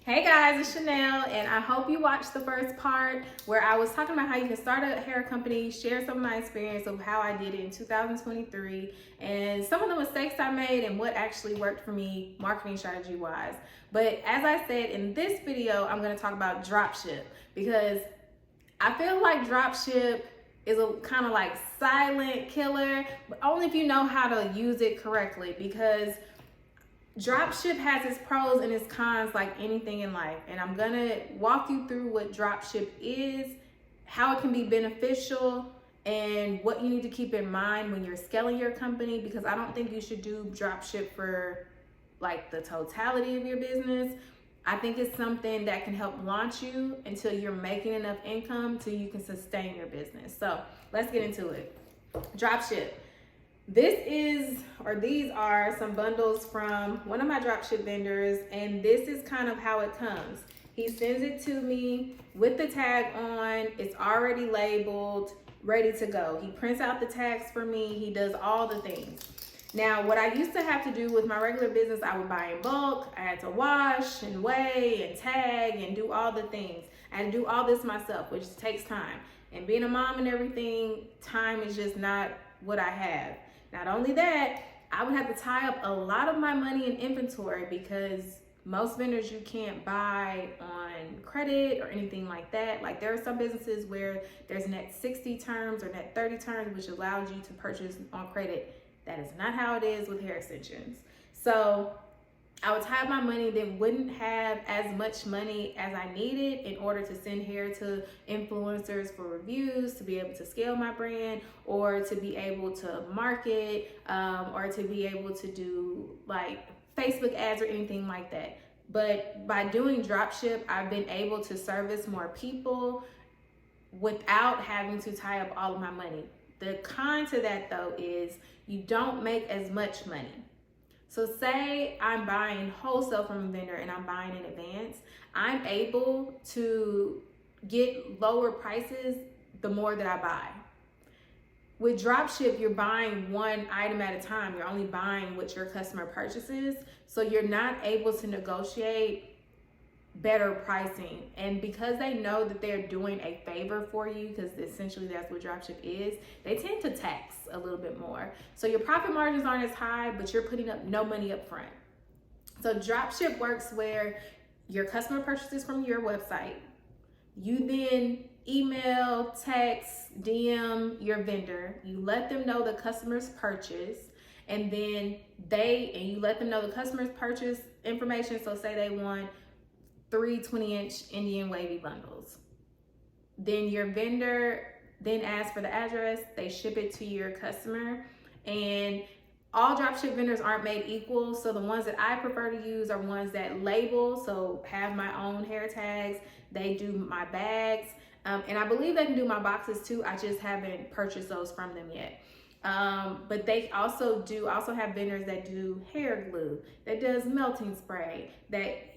Hey guys, it's Chanel, and I hope you watched the first part where I was talking about how you can start a hair company, share some of my experience of how I did it in 2023, and some of the mistakes I made and what actually worked for me marketing strategy wise. But as I said in this video, I'm going to talk about dropship because I feel like dropship is a kind of like silent killer, but only if you know how to use it correctly, because dropship has its pros and its cons like anything in life. And I'm gonna walk you through what dropship is, how it can be beneficial, and what you need to keep in mind when you're scaling your company, because I don't think you should do dropship for like the totality of your business. I think it's something that can help launch you until you're making enough income so you can sustain your business. So let's get into it. Dropship. These are some bundles from one of my dropship vendors, and this is kind of how it comes. He sends it to me with the tag on, it's already labeled, ready to go. He prints out the tags for me, he does all the things. Now, what I used to have to do with my regular business, I would buy in bulk, I had to wash and weigh and tag and do all the things. I had to do all this myself, which takes time. And being a mom and everything, time is just not what I have. Not only that, I would have to tie up a lot of my money in inventory because most vendors you can't buy on credit or anything like that. Like there are some businesses where there's net 60 terms or net 30 terms, which allows you to purchase on credit. That is not how it is with hair extensions. So I would tie up my money, then wouldn't have as much money as I needed in order to send hair to influencers for reviews, to be able to scale my brand, or to be able to market, or to be able to do like Facebook ads or anything like that. But by doing dropship, I've been able to service more people without having to tie up all of my money. The con to that though is you don't make as much money. So say I'm buying wholesale from a vendor and I'm buying in advance, I'm able to get lower prices the more that I buy. With dropship, you're buying one item at a time. You're only buying what your customer purchases. So you're not able to negotiate better pricing. And because they know that they're doing a favor for you, because essentially that's what dropship is, they tend to tax a little bit more. So your profit margins aren't as high, but you're putting up no money up front. So dropship works where your customer purchases from your website. You then email, text, DM your vendor. You let them know the customer's purchase, and then you let them know the customer's purchase information. So say they want 3 20-inch Indian wavy bundles. Then your vendor then asks for the address, they ship it to your customer. And all dropship vendors aren't made equal, so the ones that I prefer to use are ones that label, so have my own hair tags. They do my bags, and I believe they can do my boxes too. I just haven't purchased those from them yet. But they also have vendors that do hair glue, that does melting spray,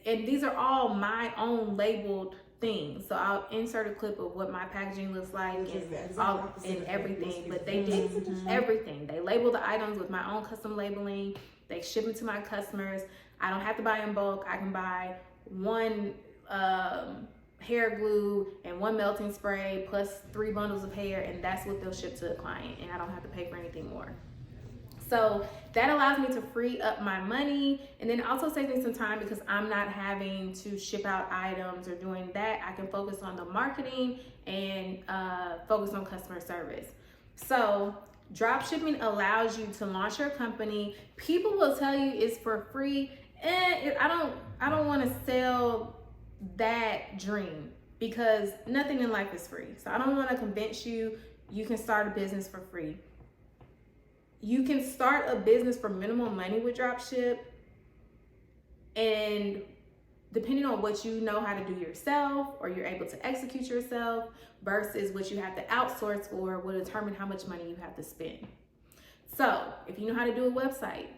and these are all my own labeled things. So I'll insert a clip of what my packaging looks like and everything, but they did everything. They label the items with my own custom labeling. They ship them to my customers. I don't have to buy in bulk. I can buy one hair glue and one melting spray plus 3 bundles of hair, and that's what they'll ship to the client, and I don't have to pay for anything more. So that allows me to free up my money, and then also saves me some time because I'm not having to ship out items or doing that. I can focus on the marketing and focus on customer service. So dropshipping allows you to launch your company. People will tell you it's for free, and I don't want to sell that dream, because nothing in life is free. So I don't want to convince you can start a business for free. You can start a business for minimal money with dropship, and depending on what you know how to do yourself or you're able to execute yourself versus what you have to outsource for will determine how much money you have to spend. So if you know how to do a website,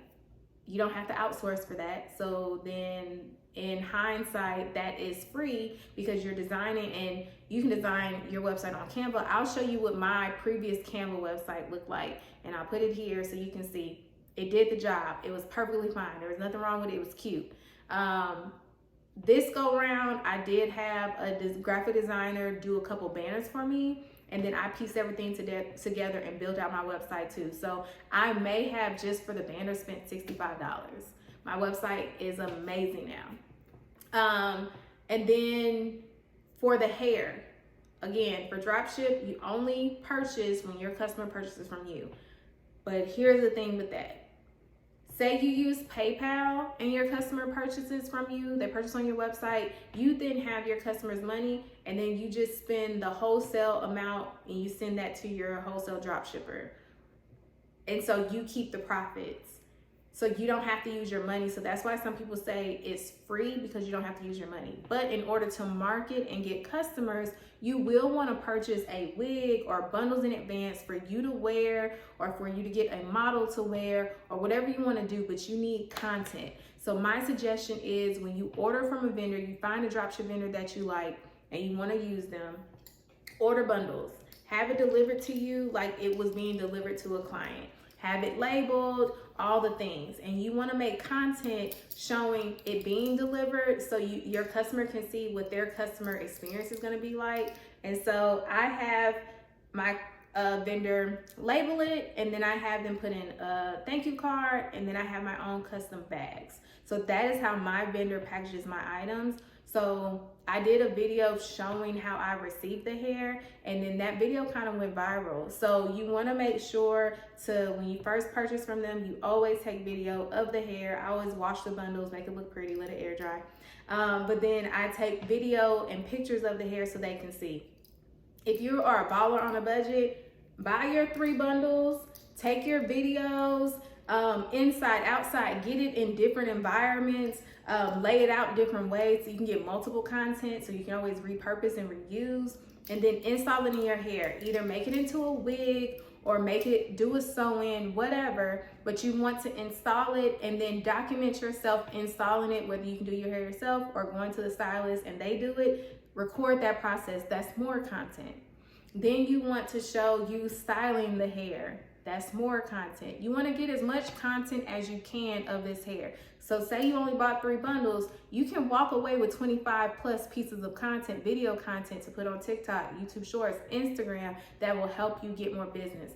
you don't have to outsource for that. So then in hindsight, that is free because you're designing, and you can design your website on Canva. I'll show you what my previous Canva website looked like, and I'll put it here so you can see it did the job. It was perfectly fine. There was nothing wrong with it. It was cute. This go round, I did have a graphic designer do a couple banners for me, and then I pieced everything together and built out my website too. So I may have just for the banner spent $65. My website is amazing now. And then for the hair, again, for dropship, you only purchase when your customer purchases from you. But here's the thing with that. Say you use PayPal and your customer purchases from you, they purchase on your website, you then have your customer's money and then you just spend the wholesale amount and you send that to your wholesale dropshipper. And so you keep the profits. So you don't have to use your money. So that's why some people say it's free, because you don't have to use your money. But in order to market and get customers, you will want to purchase a wig or bundles in advance for you to wear, or for you to get a model to wear, or whatever you want to do, but you need content. So my suggestion is, when you order from a vendor, you find a dropship vendor that you like and you want to use them, order bundles. Have it delivered to you like it was being delivered to a client. Have it labeled, all the things. And you want to make content showing it being delivered so your customer can see what their customer experience is going to be like. And so I have my vendor label it, and then I have them put in a thank you card, and then I have my own custom bags. So that is how my vendor packages my items. So I did a video showing how I received the hair, and then that video kind of went viral. So you want to make sure to, when you first purchase from them, you always take video of the hair. I always wash the bundles, make it look pretty, let it air dry. But then I take video and pictures of the hair so they can see. If you are a baller on a budget, buy your 3 bundles, take your videos, inside, outside, get it in different environments, lay it out different ways so you can get multiple content, so you can always repurpose and reuse, and then install it in your hair. Either make it into a wig or do a sew-in, whatever, but you want to install it and then document yourself installing it, whether you can do your hair yourself or going to the stylist and they do it. Record that process. That's more content. Then you want to show you styling the hair. That's more content. You want to get as much content as you can of this hair. So say you only bought 3 bundles, you can walk away with 25 plus pieces of content, video content to put on TikTok, YouTube Shorts, Instagram, that will help you get more business.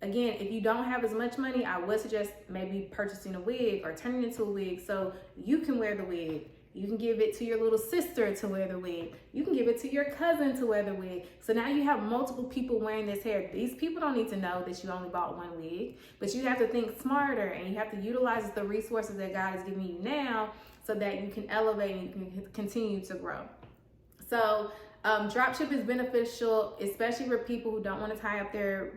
Again, if you don't have as much money, I would suggest maybe purchasing a wig or turning it into a wig so you can wear the wig. You can give it to your little sister to wear the wig. You can give it to your cousin to wear the wig. So now you have multiple people wearing this hair. These people don't need to know that you only bought 1 wig, but you have to think smarter and you have to utilize the resources that God is giving you now so that you can elevate and you can continue to grow. So dropship is beneficial, especially for people who don't want to tie up their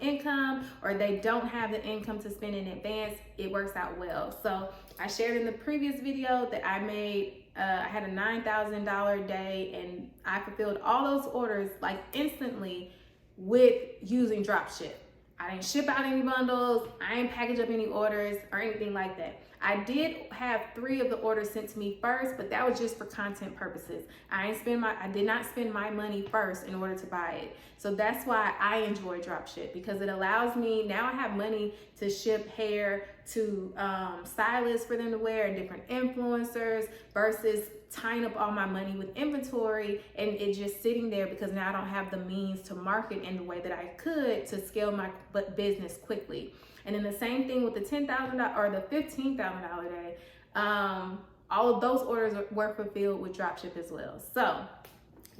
income, or they don't have the income to spend in advance. It works out well. So I shared in the previous video that I made, I had a $9,000 day and I fulfilled all those orders like instantly with using dropship. I didn't ship out any bundles, I didn't package up any orders or anything like that. I did have 3 of the orders sent to me first, but that was just for content purposes. I did not spend my money first in order to buy it. So that's why I enjoy dropship, because it allows me, now I have money to ship hair to stylists for them to wear and different influencers, versus tying up all my money with inventory and it just sitting there, because now I don't have the means to market in the way that I could to scale my business quickly. And then the same thing with the $10,000 or the $15,000 day. All of those orders were fulfilled with dropship as well. So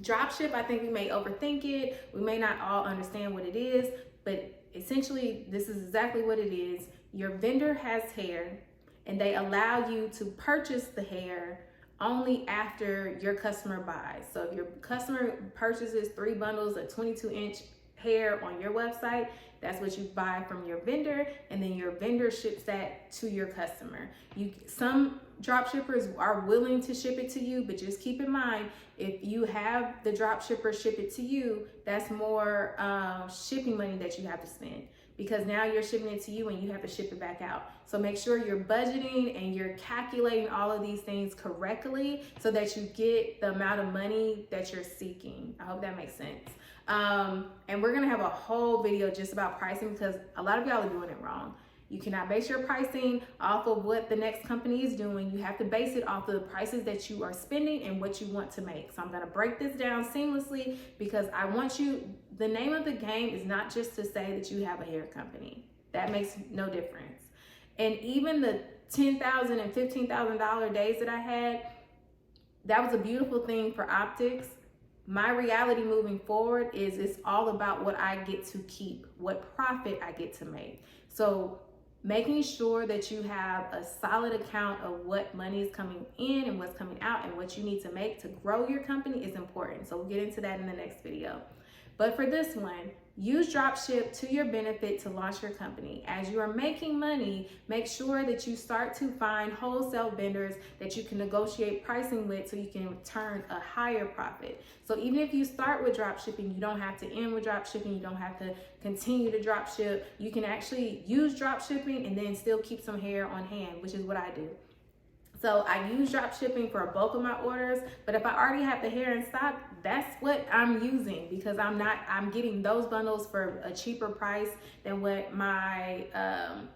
dropship, I think we may overthink it. We may not all understand what it is, but essentially this is exactly what it is. Your vendor has hair and they allow you to purchase the hair only after your customer buys. So if your customer purchases 3 bundles of 22-inch hair on your website, that's what you buy from your vendor, and then your vendor ships that to your customer. Some drop shippers are willing to ship it to you, but just keep in mind, if you have the drop shipper ship it to you, that's more shipping money that you have to spend, because now you're shipping it to you and you have to ship it back out. So make sure you're budgeting and you're calculating all of these things correctly so that you get the amount of money that you're seeking. I hope that makes sense. And we're gonna have a whole video just about pricing, because a lot of y'all are doing it wrong. You cannot base your pricing off of what the next company is doing. You have to base it off of the prices that you are spending and what you want to make. So I'm gonna break this down seamlessly because I want you, the name of the game is not just to say that you have a hair company. That makes no difference. And even the $10,000 and $15,000 days that I had, that was a beautiful thing for optics. My reality moving forward is it's all about what I get to keep, what profit I get to make. So making sure that you have a solid account of what money is coming in and what's coming out and what you need to make to grow your company is important. So we'll get into that in the next video. But for this one, use dropship to your benefit to launch your company. As you are making money, make sure that you start to find wholesale vendors that you can negotiate pricing with so you can turn a higher profit. So even if you start with dropshipping, you don't have to end with dropshipping. You don't have to continue to dropship. You can actually use dropshipping and then still keep some hair on hand, which is what I do. So I use dropshipping for a bulk of my orders, but if I already have the hair in stock, that's what I'm using because I'm getting those bundles for a cheaper price than what my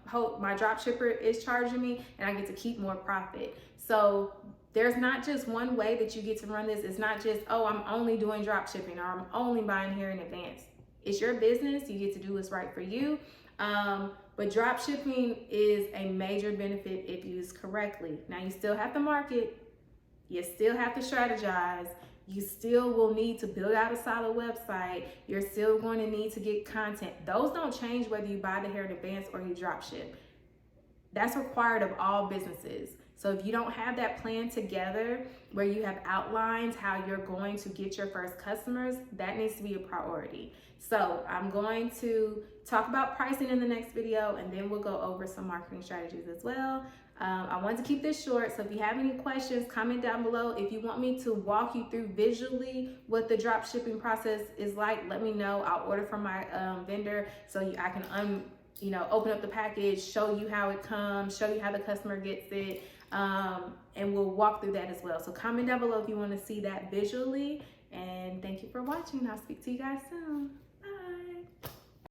dropshipper is charging me, and I get to keep more profit. So there's not just one way that you get to run this. It's not just, oh, I'm only doing dropshipping or I'm only buying hair in advance. It's your business. You get to do what's right for you. But drop shipping is a major benefit if used correctly. Now you still have to market, you still have to strategize, you still will need to build out a solid website, you're still going to need to get content. Those don't change whether you buy the hair in advance or you drop ship. That's required of all businesses. So if you don't have that plan together where you have outlined how you're going to get your first customers, that needs to be a priority. So I'm going to talk about pricing in the next video, and then we'll go over some marketing strategies as well. I want to keep this short, so if you have any questions, comment down below. If you want me to walk you through visually what the drop shipping process is like, let me know. I'll order from my vendor so I can open up the package, show you how it comes, show you how the customer gets it, and we'll walk through that as well. So comment down below if you want to see that visually, and thank you for watching. I'll speak to you guys soon.